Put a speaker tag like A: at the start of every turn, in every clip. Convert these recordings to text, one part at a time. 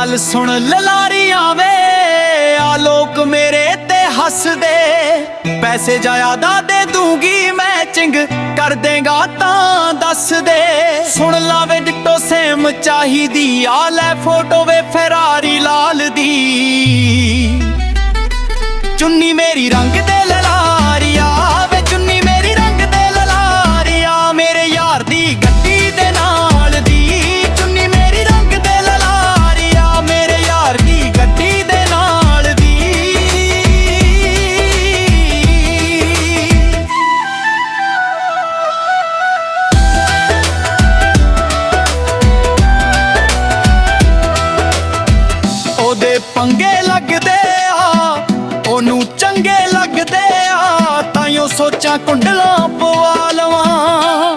A: ਗੱਲ ਸੁਣ ਲਲਾਰੀਆਂ ਵੇ, ਆ ਲੋਕ ਮੇਰੇ ਤੇ ਹੱਸਦੇ। ਪੈਸੇ ਜ਼ਿਆਦਾ ਦੇ ਦੂੰਗੀ ਮੈਚਿੰਗ ਕਰ ਦੇਗਾ ਤਾਂ ਦੱਸ ਦੇ। ਸੁਣ ਲਾਵੇ ਡਿੱਟੋ ਸੇਮ ਚਾਹੀਦੀ, ਆ ਲੈ ਫੋਟੋ ਵੇ ਫੈਰਾਰੀ ਲਾਲ ਦੀ। ਚੁੰਨੀ ਮੇਰੀ ਰੰਗ ਦੇ ਲਲਾਰੀਆ ਵੇ, ਚੁੰਨੀ ਮੇਰੀ ਰੰਗ ਦੇ ਲਲਾਰੀਆ, ਮੇਰੇ ਯਾਰ ਦੀ ਗੱਡੀ ਦੇ ਨਾਲ ਦੀ। ਚੁੰਨੀ ਮੇਰੀ ਰੰਗ ਦੇ ਲਲਾਰੀਆ, ਮੇਰੇ ਯਾਰ ਦੀ ਗੱਡੀ ਦੇ ਨਾਲ ਦੀ। ਉਹਦੇ ਪੰਗੇ ਲੱਗਦੇ ਆ, ਉਹਨੂੰ ਚੰਗੇ ਲੱਗਦੇ ਆ, ਤਾਈਓ ਸੋਚਾਂ ਕੁੰਡਲਾਂ ਪਵਾ ਲਵਾਂ।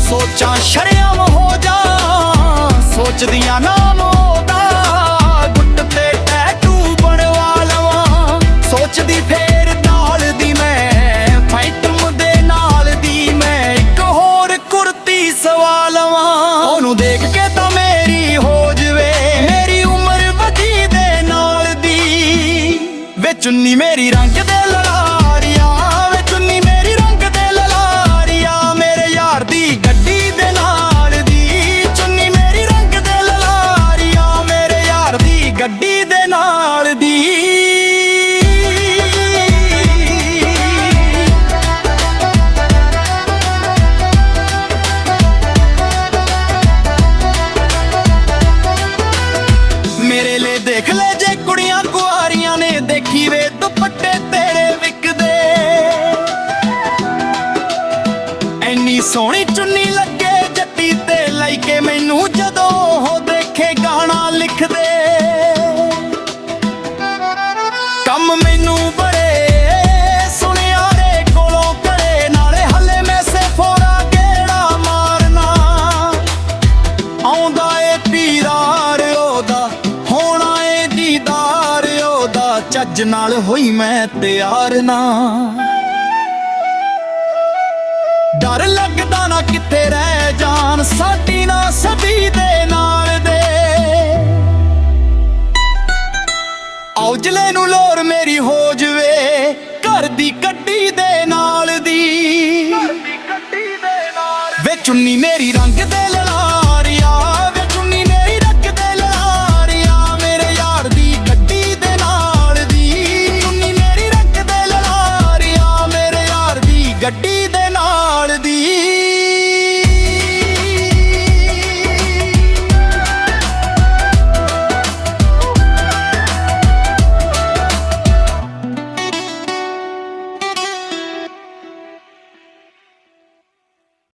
A: ਸੋਚਾਂ ਸ਼ਰੇਆਮ ਹੋ ਜਾ, ਸੋਚਦੀਆਂ ਨਾਮ ਉਹਦਾ, ਗੁੱਟ ਤੇ ਟੈਟੂ ਬਣਵਾ ਲਵਾਂ। ਸੋਚਦੀ ਫੇਰ ਨਾਲ ਦੀ ਮੈਂ, ਫੈਂਟਮ ਦੇ ਨਾਲ ਦੀ ਮੈਂ, ਇੱਕ ਹੋਰ ਕੁਰਤੀ ਸਵਾ ਲਵਾਂ। ਉਹਨੂੰ ਦੇਖ ਕੇ ਤਾਂ ਮੇਰੀ ਹੋ ਜਵੇ ਮੇਰੀ ਉਮਰ ਵਧੀ ਦੇ ਨਾਲ ਦੀ। ਵੇ ਚੁੰਨੀ ਮੇਰੀ ਰੰਗ ਦੇ ਲਲਾਰੀਆ ਵੇ, ਚੁੰਨੀ ਮੇਰੀ ਰੰਗ ਦੇ ਲਲਾਰੀਆ, ਮੇਰੇ ਯਾਰ ਦੀ ਗੱਡੀ ਦੇ ਨਾਲ ਦੀ। ਚੁੰਨੀ ਮੇਰੀ ਰੰਗ ਦੇ ਲਲਾਰੀਆ, ਮੇਰੇ ਯਾਰ ਦੀ ਗੱਡੀ ਦੇ ਨਾਲ ਦੀ। ਮੇਰੇ ਲਈ ਦੇਖ ਲੈ ਜੇ ਕੁੜੀਆਂ ਕੁਆਰੀਆਂ ਨੇ, ਦੇਖੀ ਵੇ ਦੁਪੱਟੇ ਤੇਰੇ ਵਿਕਦੇ। ਐਨੀ ਸੋਹਣੀ ਚੁੰਨੀ ਲੱਗੇ ਜੱਟੀ ਤੇ, ਲਈ ਕੇ ਮੈਨੂੰ ਜਦੋਂ ਉਹ ਦੇਖੇ ਗਾਣਾ ਲਿਖਦੇ। ਕੰਮ ਮੈਨੂੰ ਬੜੇ ਸੁਣਿਆਰੇ ਕੋਲੋਂ ਕਰੇ, ਨਾਲੇ ਹਲੇ ਮੈਸੇ ਫੋਰਾ ਗੇੜਾ ਮਾਰਨਾ। ਆਉਂਦਾ ਏ ਪੀਰਾਰ ਉਹਦਾ, ਹੋਣਾ ਏ ਦੀਦਾਰ ਉਹਦਾ, ਚੱਜ ਨਾਲ ਹੋਈ ਮੈਂ ਤਿਆਰ ਨਾ। ਡਰ ਲੱਗਦਾ ਨਾ ਕਿਤੇ ਰਹਿ ਜਾਣ ਸਾਡੀ ਨਾ ਸਦੀ ਦੇ ਨਾਲ ਦੇ। ਔਜਲੇ ਨੂੰ ਲੋਰ ਮੇਰੀ ਹੋ ਜਵੇ, ਘਰ ਦੀ ਗੱਡੀ ਦੇ ਨਾਲ ਦੀ। ਵੇ ਚੁੰਨੀ ਮੇਰੀ ਰੰਗ ਦੇ ਲਲਾਰੀਆ ਵੇ, ਚੁੰਨੀ ਮੇਰੀ ਰੰਗ ਦੇ ਲਲਾਰੀਆ, ਮੇਰੇ ਯਾਰ ਦੀ ਗੱਡੀ ਦੇ ਨਾਲ ਦੀ। ਚੁੰਨੀ ਮੇਰੀ ਰੰਗ ਦੇ ਲਲਾਰੀਆ, ਮੇਰੇ ਯਾਰ ਦੀ ਗੱਡੀ